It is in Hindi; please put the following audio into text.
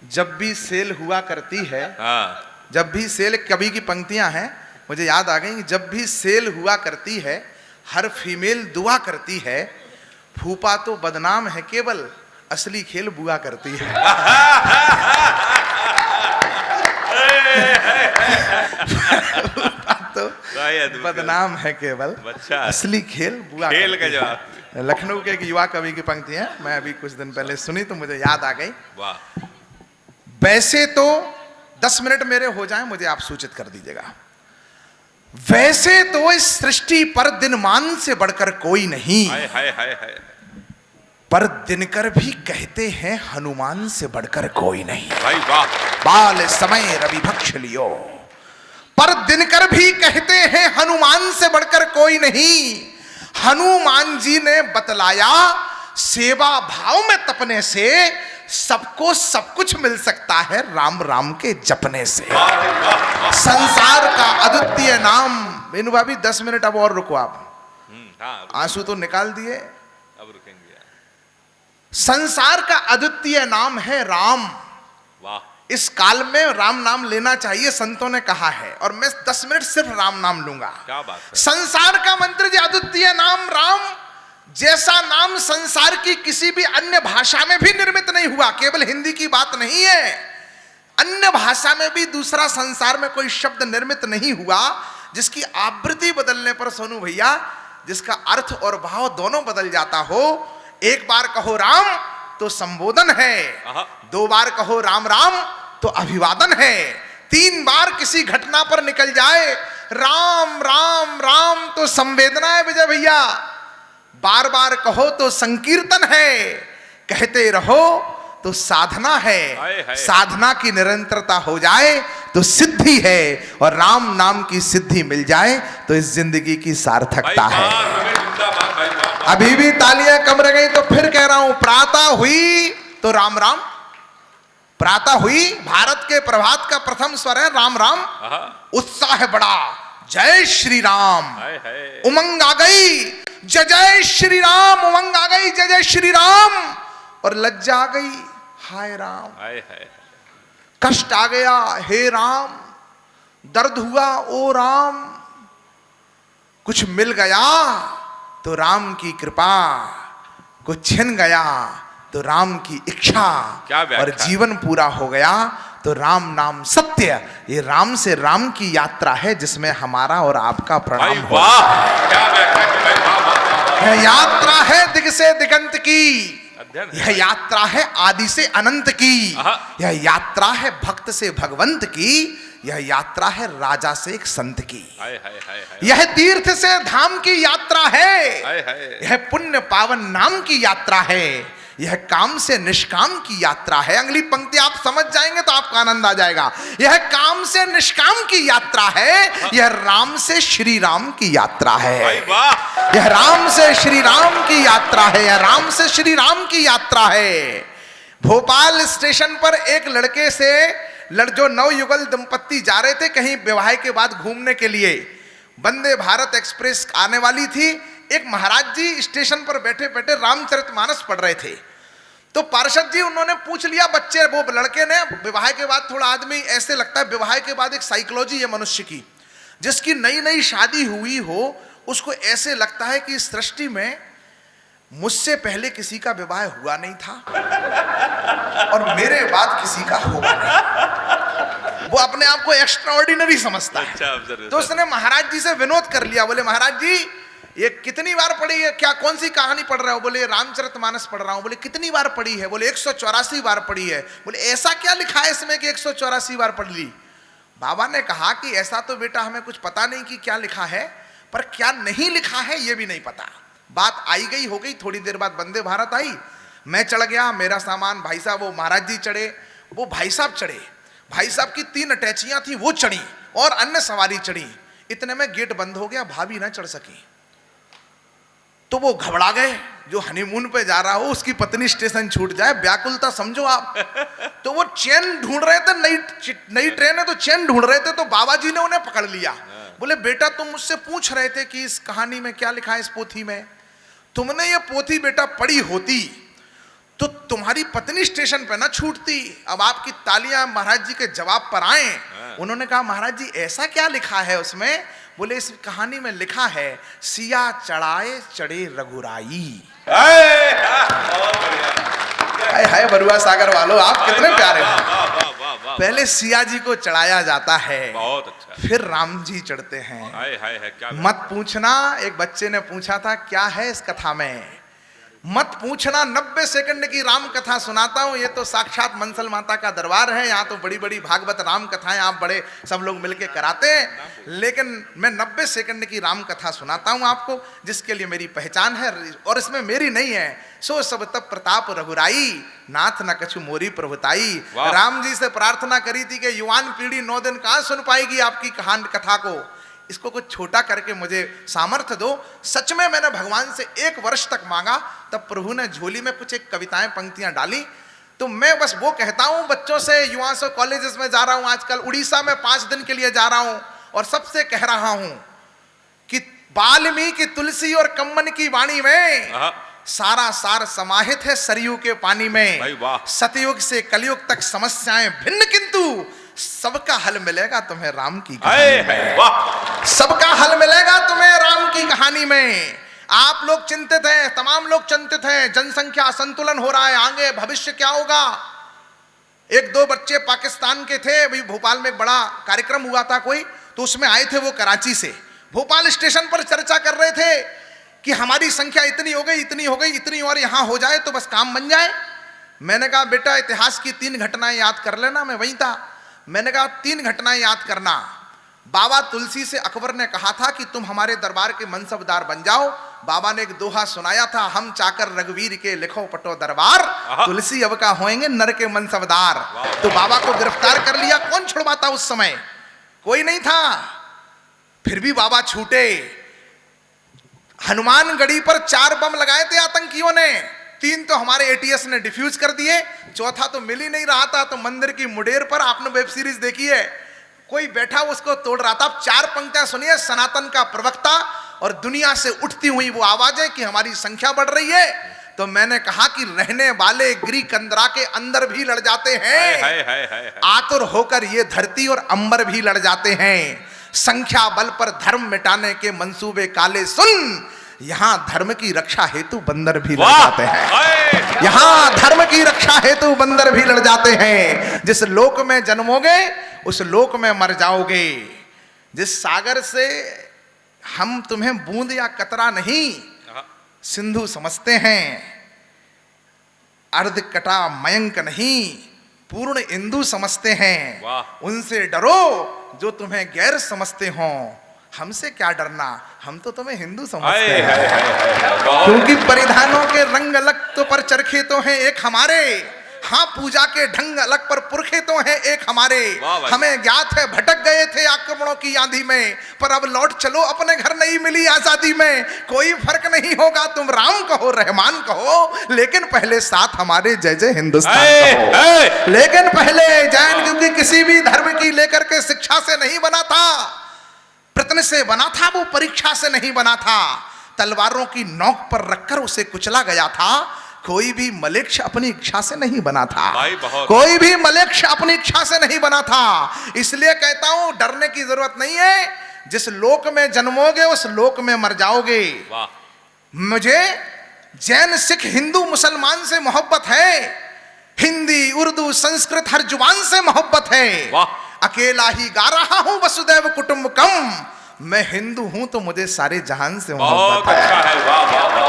जब भी सेल हुआ करती है, हाँ जब भी सेल, कवि की पंक्तियां हैं मुझे याद आ गई। जब भी सेल हुआ करती है हर फीमेल दुआ करती है, फूफा तो बदनाम है केवल असली खेल बुआ करती है। तो बदनाम है केवल असली खेल बुआ खेल का करती है। लखनऊ के एक युवा कवि की पंक्ति है, मैं अभी कुछ दिन पहले सुनी तो मुझे याद आ गई। वाह। वैसे तो 10 मिनट मेरे हो जाएं, मुझे आप सूचित कर दीजिएगा। वैसे तो इस सृष्टि पर दिनमान से बढ़कर कोई नहीं, हाय हाय हाय हाय। पर दिनकर भी कहते हैं हनुमान से बढ़कर कोई नहीं। भाई वाह। बाल समय रवि भक्ष लियो, पर दिनकर भी कहते हैं हनुमान से बढ़कर कोई नहीं। हनुमान जी ने बतलाया सेवा भाव में तपने से सबको सब कुछ मिल सकता है राम राम के जपने से। संसार का अद्वितीय नाम। बेनू भाभी 10 मिनट अब और रुको आप, आंसू तो निकाल दिए, अब रुकेंगे। संसार का अद्वितीय नाम है राम। वाह। इस काल में राम नाम लेना चाहिए, संतों ने कहा है, और मैं 10 मिनट सिर्फ राम नाम लूंगा। क्या बात है। संसार का मंत्र जो अद्वितीय नाम राम, जैसा नाम संसार की किसी भी अन्य भाषा में भी निर्मित नहीं हुआ। केवल हिंदी की बात नहीं है, अन्य भाषा में भी दूसरा संसार में कोई शब्द निर्मित नहीं हुआ जिसकी आवृत्ति बदलने पर सोनू भैया जिसका अर्थ और भाव दोनों बदल जाता हो। एक बार कहो राम तो संबोधन है, 2 बार कहो राम राम तो अभिवादन है, 3 बार किसी घटना पर निकल जाए राम राम राम तो संवेदना है विजय भैया, बार बार कहो तो संकीर्तन है, कहते रहो तो साधना है। साधना की निरंतरता हो जाए तो सिद्धि है, और राम नाम की सिद्धि मिल जाए तो इस जिंदगी की सार्थकता है। अभी भी तालियां कम रह गई तो फिर कह रहा हूं, प्रातः हुई तो राम राम, प्रातः हुई भारत के प्रभात का प्रथम स्वर है राम राम। उत्साह है बड़ा, जय श्री राम, उमंग आ गई, जय जय श्री राम, उमंग आ गई, जय जय श्री राम, और लज्जा आ गई, हाय राम, कष्ट आ गया, हे राम, दर्द हुआ, ओ राम, कुछ मिल गया तो राम की कृपा, कुछ छिन गया तो राम की इच्छा, और जीवन पूरा हो गया तो राम नाम सत्य। ये राम से राम की यात्रा है जिसमें हमारा और आपका प्रणाम हो। यह यात्रा है दिग से दिगंत की, यह यात्रा है आदि से अनंत की, यह यात्रा है भक्त से भगवंत की, यह यात्रा है राजा से एक संत की, यह तीर्थ से धाम की यात्रा है, यह पुण्य पावन नाम की यात्रा है, यह काम से निष्काम की यात्रा है। अगली पंक्ति आप समझ जाएंगे तो आपका आनंद आ जाएगा। यह काम से निष्काम की यात्रा है, यह राम से श्री राम की यात्रा है, यह राम से श्री राम की यात्रा है, यह राम से श्री राम की यात्रा है। भोपाल स्टेशन पर एक लड़के से जो नवयुगल दंपत्ति जा रहे थे कहीं विवाह के बाद घूमने के लिए, वंदे भारत एक्सप्रेस आने वाली थी। एक महाराज जी स्टेशन पर बैठे बैठे रामचरितमानस पढ़ रहे थे, तो पार्षद जी उन्होंने पूछ लिया, बच्चे वो लड़के ने, विवाह के बाद थोड़ा आदमी ऐसे लगता है, विवाह के बाद एक साइकोलॉजी है मनुष्य की, जिसकी नई नई शादी हुई हो उसको ऐसे लगता है कि इस सृष्टि में मुझसे पहले किसी का विवाह हुआ नहीं था और मेरे बाद किसी का होगा नहीं। वो अपने आप को एक्स्ट्राऑर्डिनरी समझता है। तो उसने महाराज जी से विनोद कर लिया, बोले महाराज जी ये कितनी बार पढ़ी है, क्या कौन सी कहानी पढ़ रहे हो? बोले रामचरितमानस पढ़ रहा हूं। बोले कितनी बार पढ़ी है? बोले 184 बार पढ़ी है। बोले ऐसा क्या लिखा है इसमें कि 184 बार पढ़ ली? बाबा ने कहा कि ऐसा तो बेटा हमें कुछ पता नहीं कि क्या लिखा है, पर क्या नहीं लिखा है ये भी नहीं पता। बात आई गई हो गई, थोड़ी देर बाद वंदे भारत आई, मैं चढ़ गया, मेरा सामान, भाई साहब वो महाराज जी चढ़े, वो भाई साहब चढ़े, भाई साहब की 3 अटैचियां थी वो चढ़ी और अन्य सवारी चढ़ी। इतने में गेट बंद हो गया, भाभी ना चढ़ सकी। तो वो घबरा गए, जो हनीमून पे जा रहा हो उसकी पत्नी स्टेशन छूट जाए, व्याकुलता समझो आप। तो वो चैन ढूंढ रहे थे, नई ट्रेन है तो चैन ढूंढ रहे थे, तो बाबा जी ने उन्हें पकड़ लिया। बोले बेटा तुम मुझसे पूछ रहे थे कि इस कहानी में क्या लिखा है, इस पोथी में, तुमने ये पोथी बेटा पढ़ी होती तो तुम्हारी पत्नी स्टेशन पे ना छूटती। अब आपकी तालियां महाराज जी के जवाब पर आए। उन्होंने कहा महाराज जी ऐसा क्या लिखा है उसमें? बोले इस कहानी में लिखा है सिया चढ़ाए चढ़े रघुराई। हाय हाय बरुआ सागर वालों, आप कितने प्यारे हो। पहले सिया जी को चढ़ाया जाता है, बहुत अच्छा, फिर राम जी चढ़ते हैं। हाय हाय है क्या मत पूछना, एक बच्चे ने पूछा था क्या है इस कथा में, मत पूछना 90 सेकंड की राम कथा सुनाता हूं। ये तो साक्षात मंसल माता का दरबार है, यहाँ तो बड़ी बड़ी भागवत राम कथाएं आप बड़े सब लोग मिलके कराते हैं, लेकिन मैं 90 सेकंड की राम कथा सुनाता हूं आपको, जिसके लिए मेरी पहचान है और इसमें मेरी नहीं है। सो सब तब प्रताप रघुराई, नाथ न कछु मोरी प्रभुताई। राम जी से प्रार्थना करी थी कि युवान पीढ़ी 9 दिन कहां सुन पाएगी आपकी कहानी कथा को, इसको कुछ छोटा करके मुझे सामर्थ्य दो। सच में मैंने भगवान से 1 वर्ष तक मांगा, तब प्रभु ने झोली में कुछ एक कविताएं पंक्तियां डाली। तो मैं बस वो कहता हूं बच्चों से, युवाओं से, कॉलेजेस में जा रहा हूं, आजकल उड़ीसा में 5 दिन के लिए जा रहा हूं और सबसे कह रहा हूं कि वाल्मीकि तुलसी और कम्मन की वाणी में सारा सार समाहित है सरयू के पानी में। सतयुग से कलयुग तक समस्याएं भिन्न, किंतु सबका हल मिलेगा तुम्हें राम की कहानी में। सबका हल मिलेगा तुम्हें राम की कहानी में। आप लोग चिंतित हैं, तमाम लोग चिंतित हैं, जनसंख्या असंतुलन हो रहा है, आगे भविष्य क्या होगा। 1-2 बच्चे पाकिस्तान के थे, अभी भोपाल में एक बड़ा कार्यक्रम हुआ था कोई, तो उसमें आए थे वो कराची से। भोपाल स्टेशन पर चर्चा कर रहे थे कि हमारी संख्या इतनी हो गई, इतनी हो गई, इतनी और यहां हो जाए तो बस काम बन जाए। मैंने कहा बेटा इतिहास की 3 घटनाएं याद कर लेना, मैं वहीं था। मैंने कहा 3 घटनाएं याद करना। बाबा तुलसी से अकबर ने कहा था कि तुम हमारे दरबार के मनसबदार बन जाओ। बाबा ने एक दोहा सुनाया था, हम चाकर रघुवीर के लिखो पटो दरबार, तुलसी अब का होएंगे नर के मनसबदार। तो बाबा को गिरफ्तार कर लिया, कौन छुड़वाता उस समय, कोई नहीं था। फिर भी बाबा छूटे। हनुमानगढ़ी पर 4 बम लगाए थे आतंकियों ने, 3 तो हमारे एटीएस ने डिफ्यूज कर दिए, चौथा तो मिल ही नहीं रहा था। तो मंदिर की मुडेर पर, आपने वेब सीरीज देखी है, कोई बैठा उसको तोड़ रहा था। अब 4 पंक्तियां सुनिए, सनातन का प्रवक्ता और दुनिया से उठती हुई वो आवाजें कि हमारी संख्या बढ़ रही है। तो मैंने कहा कि रहने वाले गिरी कंदरा के अंदर भी लड़ जाते हैं, आतुर होकर ये धरती और अंबर भी लड़ जाते हैं। संख्या बल पर धर्म मिटाने के मंसूबे काले सुन, यहां धर्म की रक्षा हेतु बंदर भी लड़ जाते हैं। यहां धर्म की रक्षा हेतु बंदर भी लड़ जाते हैं। जिस लोक में जन्मोगे उस लोक में मर जाओगे। जिस सागर से हम तुम्हें बूंद या कतरा नहीं सिंधु समझते हैं, अर्ध कटा मयंक नहीं पूर्ण इंदु समझते हैं, उनसे डरो जो तुम्हें गैर समझते हो। हमसे क्या डरना, हम तो तुम्हें हिंदू समझते हैं। क्योंकि परिधानों के रंग अलग तो पर चरखे तो हैं एक हमारे, हाँ पूजा के ढंग अलग पर पुरखे तो हैं एक हमारे। हमें ज्ञात है भटक गए थे आक्रमणों की आंधी में, पर अब लौट चलो अपने घर नहीं मिली आजादी में। कोई फर्क नहीं होगा, तुम राम कहो रहमान कहो, लेकिन पहले साथ हमारे जय जय हिंदुस्तान कहो। लेकिन पहले जैन, क्योंकि किसी भी धर्म की लेकर के शिक्षा से नहीं बना था, प्रयत्न से बना था, वो परीक्षा से नहीं बना था। तलवारों की नोक पर रखकर उसे कुचला गया था। कोई भी मलेच्छ अपनी इच्छा से नहीं बना था, कोई भी मलेच्छ अपनी इच्छा से नहीं बना था। इसलिए कहता हूं डरने की जरूरत नहीं है। जिस लोक में जन्मोगे उस लोक में मर जाओगे। मुझे जैन सिख हिंदू मुसलमान से मोहब्बत है, हिंदी उर्दू संस्कृत हर जुबान से मोहब्बत है। अकेला ही गा रहा हूं वसुदैव कुटुंबकम, मैं हिंदू हूं तो मुझे सारे जहान से मोहब्बत है।